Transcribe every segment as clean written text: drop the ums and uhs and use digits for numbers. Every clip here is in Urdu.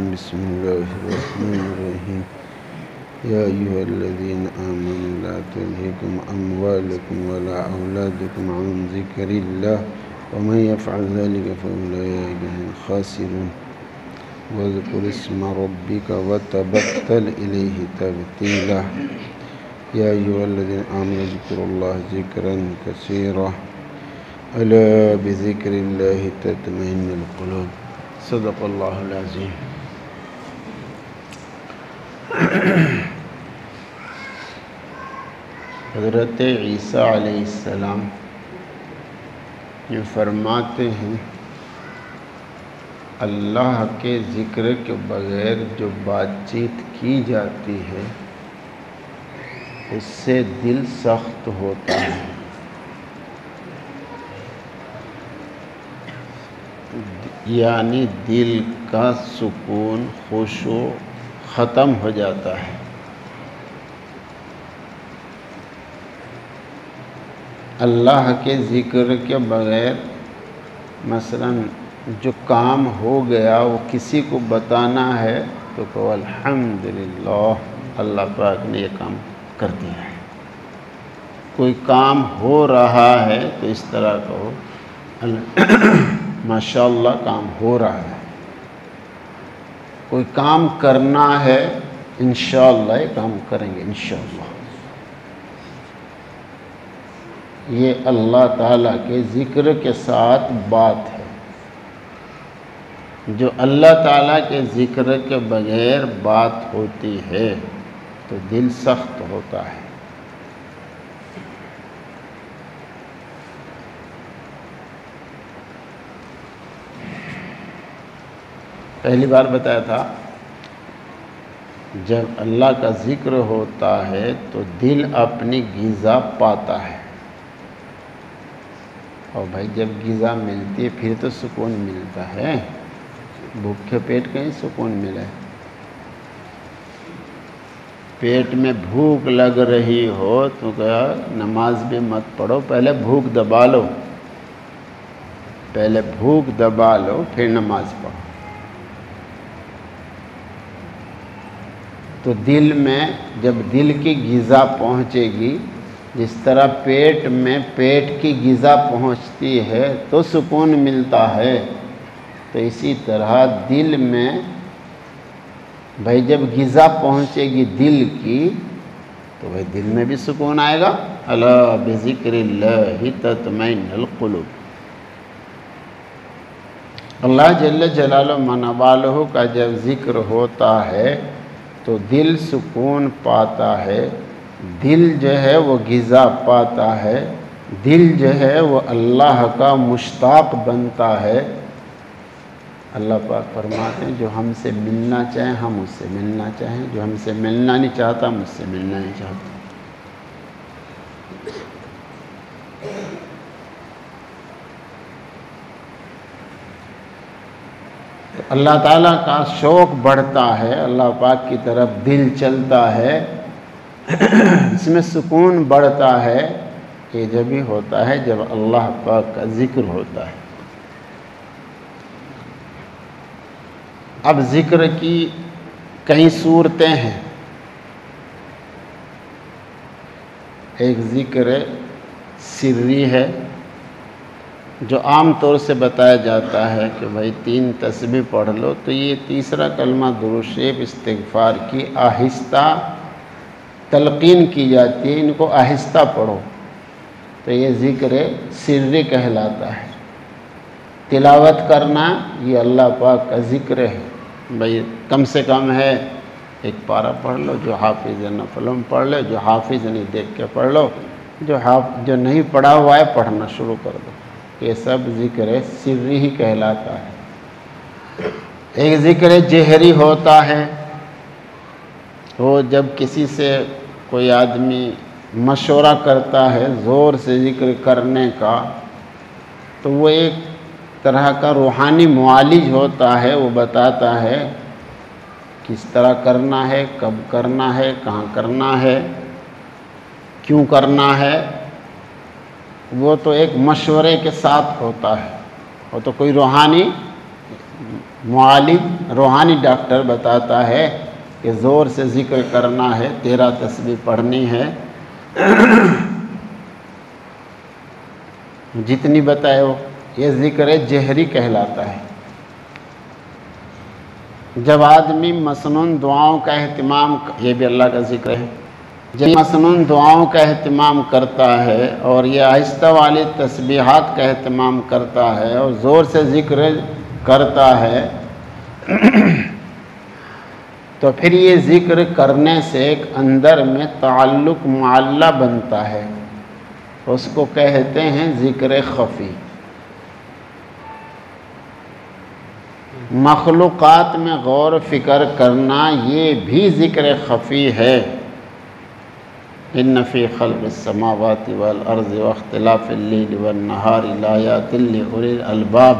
بسم الله الرحمن الرحيم يا أيها الذين آمنوا لا تلهكم أموالكم ولا أولادكم عن ذكر الله ومن يفعل ذلك فأولئك هم الخاسرون واذكر اسم ربك وتبتل إليه تبتيلا يا أيها الذين آمنوا اذكروا الله ذكرا كثيرا ألا بذكر الله تطمئن القلوب صدق اللہ العظیم۔ حضرت عیسیٰ علیہ السلام یہ فرماتے ہیں اللہ کے ذکر کے بغیر جو بات چیت کی جاتی ہے اس سے دل سخت ہوتا ہے، یعنی دل کا سکون خشوع ختم ہو جاتا ہے۔ اللہ کے ذکر کے بغیر مثلا جو کام ہو گیا وہ کسی کو بتانا ہے تو کہو الحمدللہ اللہ پاک نے یہ کام کر دیا ہے۔ کوئی کام ہو رہا ہے تو اس طرح کہو ماشاءاللہ کام ہو رہا ہے۔ کوئی کام کرنا ہے انشاءاللہ یہ کام کریں گے انشاءاللہ۔ یہ اللہ تعالیٰ کے ذکر کے ساتھ بات ہے۔ جو اللہ تعالیٰ کے ذکر کے بغیر بات ہوتی ہے تو دل سخت ہوتا ہے۔ پہلی بار بتایا تھا جب اللہ کا ذکر ہوتا ہے تو دل اپنی غذا پاتا ہے، اور بھائی جب غذا ملتی ہے پھر تو سکون ملتا ہے، بھوکے پیٹ کہیں سکون ملے۔ پیٹ میں بھوک لگ رہی ہو تو کہا نماز بھی مت پڑھو، پہلے بھوک دبا لو، پہلے بھوک دبا لو پھر نماز پڑھو۔ تو دل میں جب دل کی غذا پہنچے گی، جس طرح پیٹ میں پیٹ کی غذا پہنچتی ہے تو سکون ملتا ہے، تو اسی طرح دل میں بھائی جب غذا پہنچے گی دل کی تو بھائی دل میں بھی سکون آئے گا۔ الا بذکر اللہ تطمئن القلوب۔ اللہ جل جلالہ من والہ کا جب ذکر ہوتا ہے تو دل سکون پاتا ہے، دل جو ہے وہ غذا پاتا ہے، دل جو ہے وہ اللہ کا مشتاق بنتا ہے۔ اللہ پاک فرماتے ہیں جو ہم سے ملنا چاہیں ہم اس سے ملنا چاہیں، جو ہم سے ملنا نہیں چاہتا ہم اس سے ملنا نہیں چاہتا۔ اللہ تعالیٰ کا شوق بڑھتا ہے، اللہ پاک کی طرف دل چلتا ہے، اس میں سکون بڑھتا ہے۔ یہ جب ہی ہوتا ہے جب اللہ پاک کا ذکر ہوتا ہے۔ اب ذکر کی کئی صورتیں ہیں۔ ایک ذکر سری ہے جو عام طور سے بتایا جاتا ہے کہ بھائی 3 تسبیح پڑھ لو، تو یہ تیسرا کلمہ درود شریف استغفار کی آہستہ تلقین کی جاتی ہے، ان کو آہستہ پڑھو، تو یہ ذکر سری کہلاتا ہے۔ تلاوت کرنا یہ اللہ پاک کا ذکر ہے، بھائی کم سے کم ہے 1 پارہ پڑھ لو، جو حافظ نفلوں پڑھ لو، جو حافظ نہیں دیکھ کے پڑھ لو، جو نہیں پڑھا ہوا ہے پڑھنا شروع کر دو۔ یہ سب ذکر سری ہی کہلاتا ہے۔ ایک ذکر جہری ہوتا ہے، وہ جب کسی سے کوئی آدمی مشورہ کرتا ہے زور سے ذکر کرنے کا، تو وہ ایک طرح کا روحانی معالج ہوتا ہے، وہ بتاتا ہے کس طرح کرنا ہے، کب کرنا ہے، کہاں کرنا ہے، کیوں کرنا ہے۔ وہ تو ایک مشورے کے ساتھ ہوتا ہے، وہ تو کوئی روحانی معالج روحانی ڈاکٹر بتاتا ہے کہ زور سے ذکر کرنا ہے، 13 تسبیح پڑھنی ہے، جتنی بتائے وہ، یہ ذکر جہری کہلاتا ہے۔ جب آدمی مسنون دعاؤں کا اہتمام، یہ بھی اللہ کا ذکر ہے، جب مسنون دعاؤں کا اہتمام کرتا ہے اور یہ آہستہ والی تسبیحات کا اہتمام کرتا ہے اور زور سے ذکر کرتا ہے، تو پھر یہ ذکر کرنے سے ایک اندر میں تعلق معلّہ بنتا ہے، اس کو کہتے ہیں ذکر خفی۔ مخلوقات میں غور و فکر کرنا یہ بھی ذکر خفی ہے۔ ان فی خلق السماوات والارض واختلاف اللیل والنہار لآیات لأولی الالباب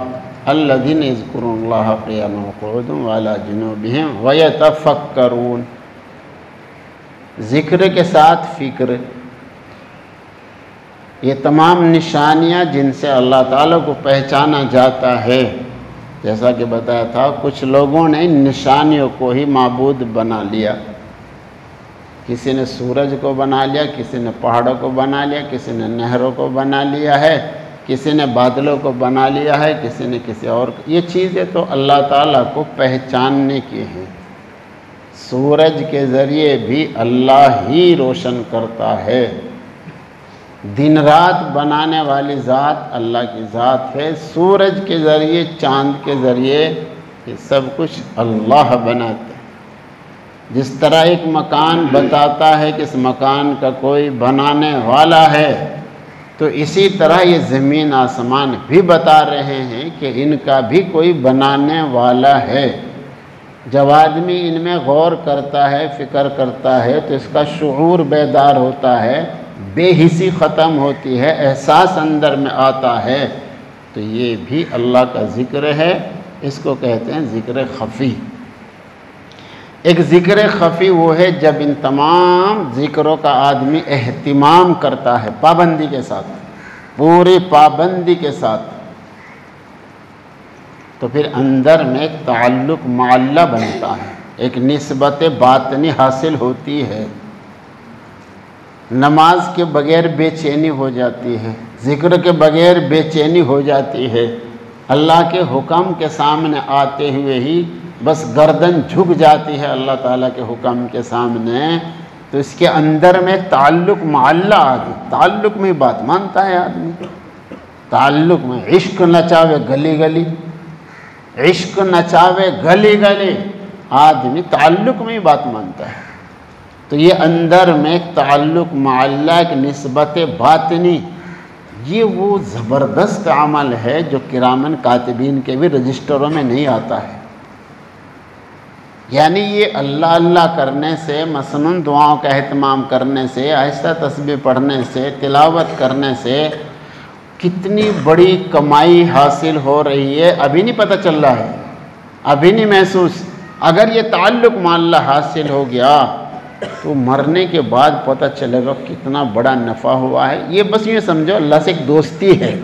الذین یذکرون اللہ قیاما وقعودا وعلی جنوبہم ویتفکرون۔ ذکر کے ساتھ فکر، یہ تمام نشانیاں جن سے اللہ تعالیٰ کو پہچانا جاتا ہے۔ جیسا کہ بتایا تھا، کچھ لوگوں نے ان نشانیوں کو ہی معبود بنا لیا، کسی نے سورج کو بنا لیا، کسی نے پہاڑوں کو بنا لیا، کسی نے نہروں کو بنا لیا ہے، کسی نے بادلوں کو بنا لیا ہے، کسی نے کسی اور کو۔ یہ چیزیں تو اللہ تعالیٰ کو پہچاننے کی ہیں۔ سورج کے ذریعے بھی اللہ ہی روشن کرتا ہے، دن رات بنانے والی ذات اللہ کی ذات ہے، سورج کے ذریعے، چاند کے ذریعے، یہ سب کچھ اللہ بناتا ہے۔ جس طرح ایک مکان بتاتا ہے کہ اس مکان کا کوئی بنانے والا ہے، تو اسی طرح یہ زمین آسمان بھی بتا رہے ہیں کہ ان کا بھی کوئی بنانے والا ہے۔ جب آدمی ان میں غور کرتا ہے، فکر کرتا ہے، تو اس کا شعور بیدار ہوتا ہے، بے حسی ختم ہوتی ہے، احساس اندر میں آتا ہے، تو یہ بھی اللہ کا ذکر ہے۔ اس کو کہتے ہیں ذکر خفی۔ ایک ذکر خفی وہ ہے جب ان تمام ذکروں کا آدمی اہتمام کرتا ہے، پابندی کے ساتھ، پوری پابندی کے ساتھ، تو پھر اندر میں ایک تعلق معلّہ بنتا ہے، ایک نسبت باطنی حاصل ہوتی ہے۔ نماز کے بغیر بے چینی ہو جاتی ہے، ذکر کے بغیر بے چینی ہو جاتی ہے، اللہ کے حکم کے سامنے آتے ہوئے ہی بس گردن جھک جاتی ہے اللہ تعالیٰ کے حکم کے سامنے، تو اس کے اندر میں تعلق معلّہ آ گئی، تعلق میں بات مانتا ہے آدمی، تعلق میں عشق نچاوے گلی گلی، عشق نچاوے گلی گلی، آدمی تعلق میں بات مانتا ہے۔ تو یہ اندر میں ایک تعلق معلّہ، ایک نسبت باطنی، یہ وہ زبردست عمل ہے جو کرامن کاتبین کے بھی رجسٹروں میں نہیں آتا ہے۔ یعنی یہ اللہ اللہ کرنے سے، مسنون دعاؤں کا اہتمام کرنے سے، آہستہ تسبیح پڑھنے سے، تلاوت کرنے سے کتنی بڑی کمائی حاصل ہو رہی ہے، ابھی نہیں پتہ چل رہا ہے، ابھی نہیں محسوس۔ اگر یہ تعلق معلّہ حاصل ہو گیا تو مرنے کے بعد پتہ چلے گا کتنا بڑا نفع ہوا ہے۔ یہ بس یہ سمجھو اللہ سے ایک دوستی ہے،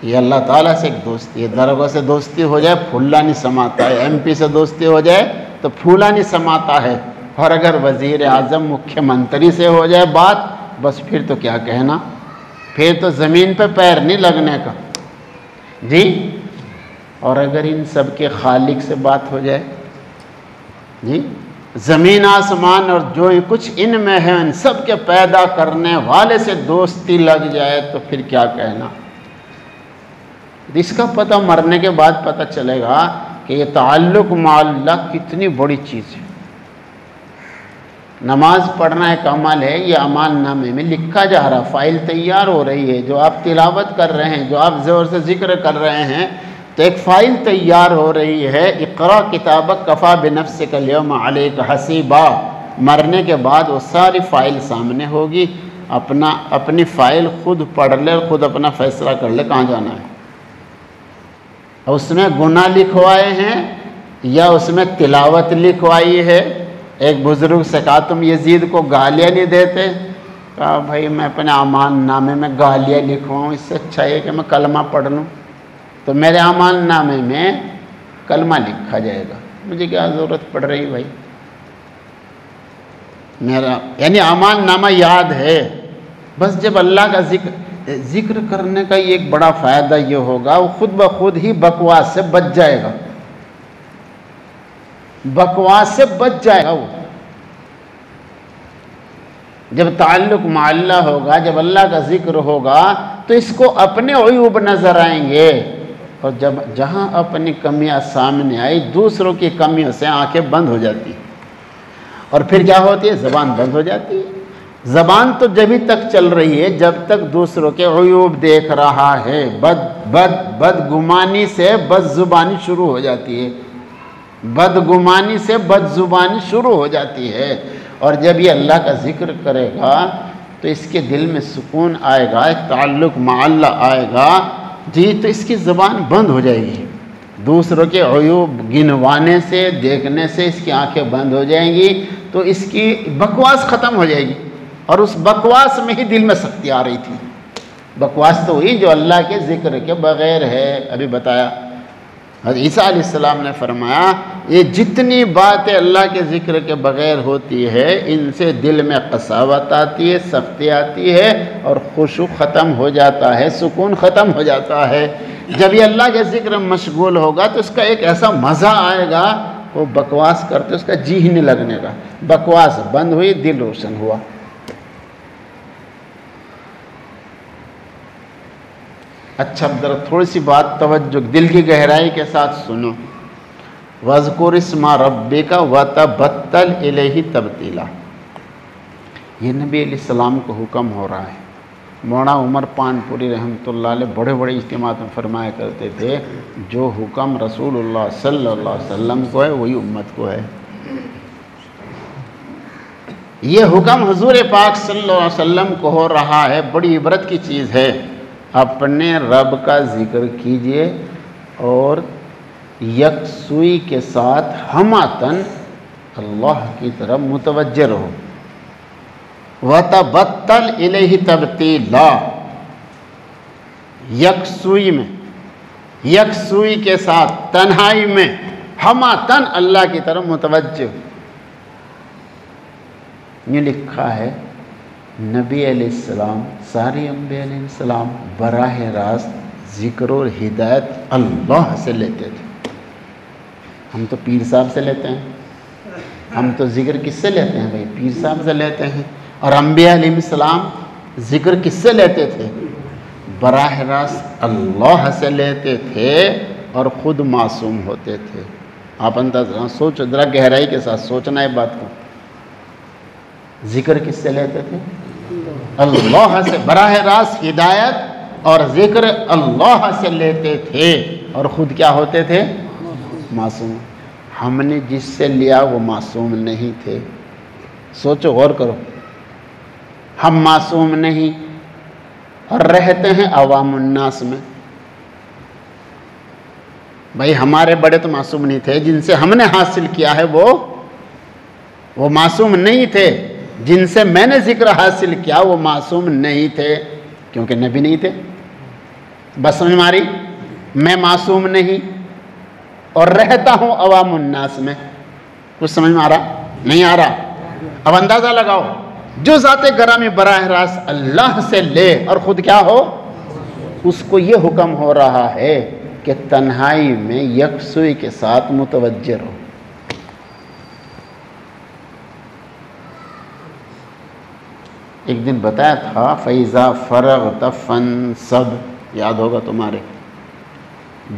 یہ اللہ تعالیٰ سے ایک دوستی ہے۔ درگاہ سے دوستی ہو جائے پھولا نہیں سماتا ہے، ایم پی سے دوستی ہو جائے تو پھولا نہیں سماتا ہے، اور اگر وزیر اعظم مکھیہ منتری سے ہو جائے بات، بس پھر تو کیا کہنا، پھر تو زمین پہ پیر نہیں لگنے کا جی۔ اور اگر ان سب کے خالق سے بات ہو جائے جی، زمین آسمان اور جو کچھ ان میں ہے ان سب کے پیدا کرنے والے سے دوستی لگ جائے، تو پھر کیا کہنا۔ اس کا پتہ مرنے کے بعد پتہ چلے گا کہ یہ تعلق مع اللہ کتنی بڑی چیز ہے۔ نماز پڑھنا ایک عمل ہے، یہ اعمال نامے میں لکھا جا رہا، فائل تیار ہو رہی ہے، جو آپ تلاوت کر رہے ہیں، جو آپ زور سے ذکر کر رہے ہیں، تو ایک فائل تیار ہو رہی ہے۔ اقرا کتابک کفا بنفسک اليوم علیک حسیبا، مرنے کے بعد وہ ساری فائل سامنے ہوگی، اپنی فائل خود پڑھ لے، خود اپنا فیصلہ کر لے کہاں جانا ہے۔ اس میں گناہ لکھوائے ہیں یا اس میں تلاوت لکھوائی ہے۔ ایک بزرگ سے کہا تم یزید کو گالیاں نہیں دیتے؟ کہا بھائی میں اپنے اعمال نامے میں گالیاں لکھواؤں، اس سے اچھا ہے کہ میں کلمہ پڑھ لوں۔ تو میرے اعمال نامے میں کلمہ لکھا جائے گا. مجھے کیا ضرورت پڑ رہی بھائی؟ میرا یعنی اعمال نامہ یاد ہے. بس جب اللہ کا ذکر کرنے کا ایک بڑا فائدہ یہ ہوگا، وہ خود بخود ہی بکواس سے بچ جائے گا. بکواس سے بچ جائے گا. وہ جب تعلق مع اللہ ہوگا، جب اللہ کا ذکر ہوگا تو اس کو اپنے عیوب نظر آئیں گے، اور جب جہاں اپنی کمیاں سامنے آئی دوسروں کی کمیوں سے آنکھیں بند ہو جاتی، اور پھر کیا ہوتی ہے؟ زبان بند ہو جاتی ہے. زبان تو جبھی تک چل رہی ہے جب تک دوسروں کے عیوب دیکھ رہا ہے. بدگمانی سے بد زبانی شروع ہو جاتی ہے. بدگمانی سے بد زبانی شروع ہو جاتی ہے. اور جب یہ اللہ کا ذکر کرے گا تو اس کے دل میں سکون آئے گا، ایک تعلق مع اللہ آئے گا جی، تو اس کی زبان بند ہو جائے گی. دوسروں کے عیوب گنوانے سے، دیکھنے سے اس کی آنکھیں بند ہو جائیں گی، تو اس کی بکواس ختم ہو جائے گی. اور اس بکواس میں ہی دل میں سختی آ رہی تھی. بکواس تو ہوئی جو اللہ کے ذکر کے بغیر ہے. ابھی بتایا حضرت عیسیٰ علیہ السلام نے فرمایا یہ جتنی باتیں اللہ کے ذکر کے بغیر ہوتی ہے ان سے دل میں قساوت آتی ہے، سختی آتی ہے، اور خشوع ختم ہو جاتا ہے، سکون ختم ہو جاتا ہے. جب یہ اللہ کے ذکر میں مشغول ہوگا تو اس کا ایک ایسا مزہ آئے گا، وہ بکواس کرتے اس کا جی ہی نہیں لگنے کا. بکواس بند ہوئی، دل روشن ہوا. اچھا ذرا تھوڑی سی بات توجہ دل کی گہرائی کے ساتھ سنو. وَاذْكُرِ اسْمَ رَبِّكَ وَتَبَتَّلْ إِلَيْهِ تَبْتِيلًا. یہ نبی علیہ السلام کو حکم ہو رہا ہے. مولانا عمر پان پوری رحمۃ اللہ علیہ بڑے بڑے اجتماعات میں فرمایا کرتے تھے جو حکم رسول اللہ صلی اللہ علیہ وسلم کو ہے وہی امت کو ہے. یہ حکم حضور پاک صلی اللہ علیہ وسلم کو ہو رہا ہے، بڑی عبرت کی چیز ہے. اپنے رب کا ذکر کیجئے اور یکسوئی کے ساتھ ہماتن اللہ کی طرف متوجہ رہو. وَتَبَتَّلْ إِلَيْهِ تَبْتِيلًا. یکسوئی میں، یکسوئی کے ساتھ، تنہائی میں ہماتن اللہ کی طرف متوجہ. یہ لکھا ہے نبی علیہ السلام، سارے انبیاء علیہ السلام براہ راست ذکر اور ہدایت اللہ سے لیتے تھے. ہم تو پیر صاحب سے لیتے ہیں. ہم تو ذکر کس سے لیتے ہیں بھائی؟ پیر صاحب سے لیتے ہیں. اور انبیاء علیہ السلام ذکر کس سے لیتے تھے؟ براہ راست اللہ سے لیتے تھے، اور خود معصوم ہوتے تھے. آپ اندازہ سوچو، ذرا گہرائی کے ساتھ سوچنا ہے بات کو. ذکر کس سے لیتے تھے؟ اللہ سے. براہ راست ہدایت اور ذکر اللہ سے لیتے تھے، اور خود کیا ہوتے تھے؟ معصوم. ہم نے جس سے لیا وہ معصوم نہیں تھے. سوچو، غور کرو. ہم معصوم نہیں، اور رہتے ہیں عوام الناس میں. بھائی ہمارے بڑے تو معصوم نہیں تھے، جن سے ہم نے حاصل کیا ہے وہ معصوم نہیں تھے. جن سے میں نے ذکر حاصل کیا وہ معصوم نہیں تھے، کیونکہ نبی نہیں تھے. بس سمجھ ماری؟ میں معصوم نہیں اور رہتا ہوں عوام الناس میں. کچھ سمجھ میں آ رہا؟ نہیں آ رہا؟ اب اندازہ لگاؤ، جو ذات گرامی براہ راست اللہ سے لے اور خود کیا ہو، اس کو یہ حکم ہو رہا ہے کہ تنہائی میں یکسوئی کے ساتھ متوجہ رہو. ایک دن بتایا تھا فَإِذَا فَرَغْتَ فَانْصَبْ، یاد ہوگا تمہارے.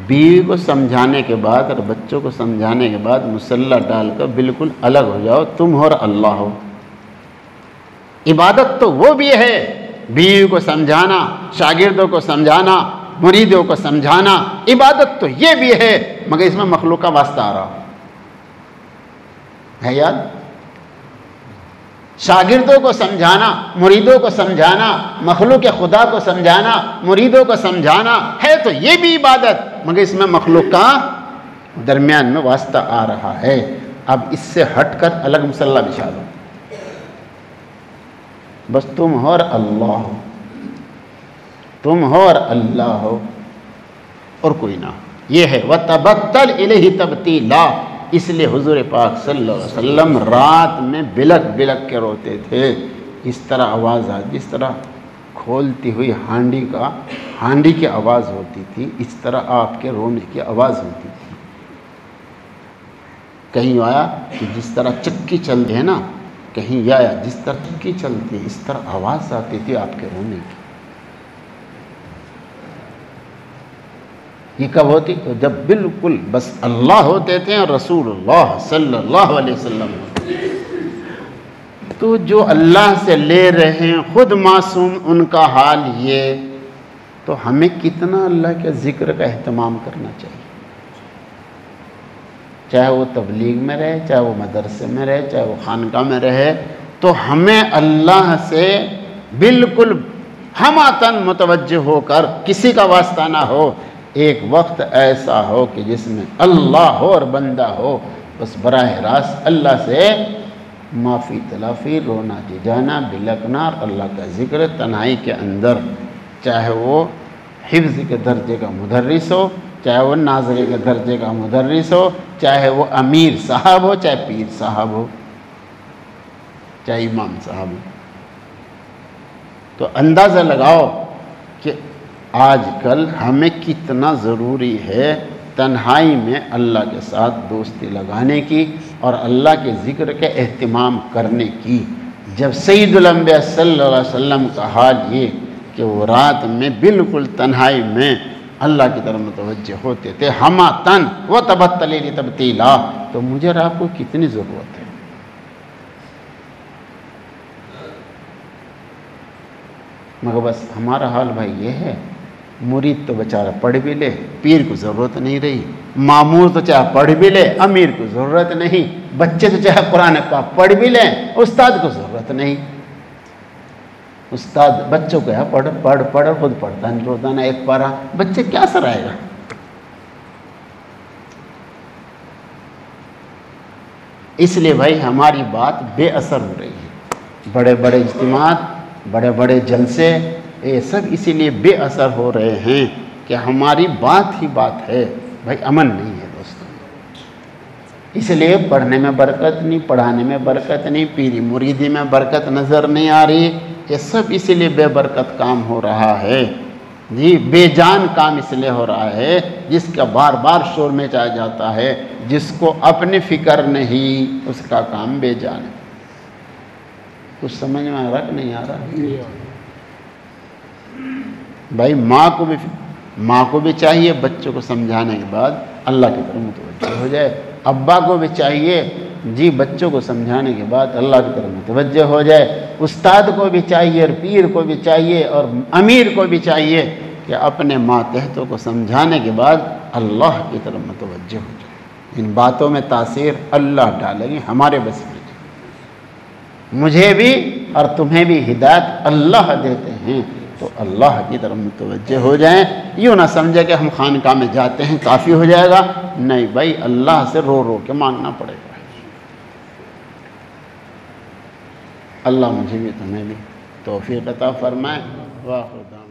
بیوی کو سمجھانے کے بعد اور بچوں کو سمجھانے کے بعد مسلح ڈال کر بالکل الگ ہو جاؤ، تم ہو اور اللہ ہو. عبادت تو وہ بھی ہے، بیوی کو سمجھانا، شاگردوں کو سمجھانا، مریدوں کو سمجھانا. عبادت تو یہ بھی ہے، مگر اس میں مخلوق کا واسطہ آ رہا ہے. یاد؟ شاگردوں کو سمجھانا، مریدوں کو سمجھانا، مخلوق خدا کو سمجھانا، مریدوں کو سمجھانا ہے تو یہ بھی عبادت، مگر اس میں مخلوق کا درمیان میں واسطہ آ رہا ہے. اب اس سے ہٹ کر الگ مسلح بچھا دو. بس تم ہو اور اللہ ہو، تم ہو اور اللہ ہو، اور کوئی نہ ہو. یہ ہے وَتَبَتَّلْ إِلَيْهِ تَبْتِيلًا، اس لیے حضور پاک صلی اللہ علیہ وسلم رات میں بلک بلک کے روتے تھے، اس طرح آواز آتی، جس طرح کھولتی ہوئی ہانڈی کی آواز ہوتی تھی، اس طرح آپ کے رونے کی آواز ہوتی تھی۔ کہیں آیا کہ جس طرح چکی چلتی ہے نا، کہیں یہ آیا جس طرح چکی چلتی ہے اس طرح آواز آتی تھی آپ کے رونے کی۔ یہ کب ہوتی؟ جب بالکل بس اللہ ہوتے تھے اور رسول اللہ صلی اللہ علیہ وسلم ہوتے تھے۔ تو جو اللہ سے لے رہے ہیں خود معصوم، ان کا حال یہ، تو ہمیں کتنا اللہ کے ذکر کا اہتمام کرنا چاہیے، چاہے وہ تبلیغ میں رہے، چاہے وہ مدرسے میں رہے، چاہے وہ خانقاہ میں رہے، تو ہمیں اللہ سے بالکل ہماتن متوجہ ہو کر، کسی کا واسطہ نہ ہو، ایک وقت ایسا ہو کہ جس میں اللہ ہو اور بندہ ہو، بس براہ راست اللہ سے معافی تلافی، رونا جانا، بلکنا، اور اللہ کا ذکر تنہائی کے اندر، چاہے وہ حفظ کے درجے کا مدرس ہو، چاہے وہ ناظرے کے درجے کا مدرس ہو، چاہے وہ امیر صاحب ہو، چاہے پیر صاحب ہو، چاہے امام صاحب ہو۔ تو اندازہ لگاؤ کہ آج کل ہمیں کتنا ضروری ہے تنہائی میں اللہ کے ساتھ دوستی لگانے کی اور اللہ کے ذکر کے اہتمام کرنے کی، جب سید الانبیاء صلی اللہ علیہ وسلم کا حال یہ کہ وہ رات میں بالکل تنہائی میں اللہ کی طرف متوجہ ہوتے تھے، ہما تن وَتَبَتَّلْ إِلَيْهِ تَبْتِيلًا، تو مجھے اور آپ کو کتنی ضرورت ہے۔ مگر بس ہمارا حال بھائی یہ ہے، مرید تو بیچارہ پڑھ بھی لے، پیر کو ضرورت نہیں رہی، معمور تو چاہے پڑھ بھی لے، امیر کو ضرورت نہیں، بچے تو چاہے قرآن پاک پڑھ بھی لیں، استاد کو ضرورت نہیں۔ استاد بچوں کو ہے پڑھ پڑھ پڑھ، خود پڑھتا نہیں، روزانہ ایک پارہ، بچے کیا اثر آئے گا؟ اس لیے بھائی ہماری بات بے اثر ہو رہی ہے، بڑے بڑے اجتماعات، بڑے بڑے جلسے، یہ سب اسی لیے بے اثر ہو رہے ہیں کہ ہماری بات ہی بات ہے، بھائی عمل نہیں ہے دوستوں۔ اس لیے پڑھنے میں برکت نہیں، پڑھانے میں برکت نہیں، پیری مریدی میں برکت نظر نہیں آ رہی، یہ سب اسی لیے بے برکت کام ہو رہا ہے جی، بے جان کام اس لیے ہو رہا ہے جس کا بار بار شور میں چاہ جاتا ہے، جس کو اپنی فکر نہیں، اس کا کام بے جان ہے۔ کچھ سمجھ میں آ رہا کہ نہیں آ رہا؟ بھائی ماں کو بھی چاہیے بچوں کو سمجھانے کے بعد اللہ کی طرف متوجہ ہو جائے، ابا کو بھی چاہیے جی بچوں کو سمجھانے کے بعد اللہ کی طرف متوجہ ہو جائے، استاد کو بھی چاہیے اور پیر کو بھی چاہیے اور امیر کو بھی چاہیے کہ اپنے ماتحتوں کو سمجھانے کے بعد اللہ کی طرف متوجہ ہو جائے۔ ان باتوں میں تاثیر اللہ ڈالیں گے، ہمارے بس میں مجھے بھی اور تمہیں بھی ہدایت اللہ دیتے ہیں، تو اللہ کی طرف متوجہ ہو جائیں۔ یوں نہ سمجھے کہ ہم خانقاہ میں جاتے ہیں کافی ہو جائے گا، نہیں بھائی، اللہ سے رو رو کے مانگنا پڑے گا۔ اللہ مجھے بھی تمہیں بھی توفیق عطا فرمائے۔ واہ خدا۔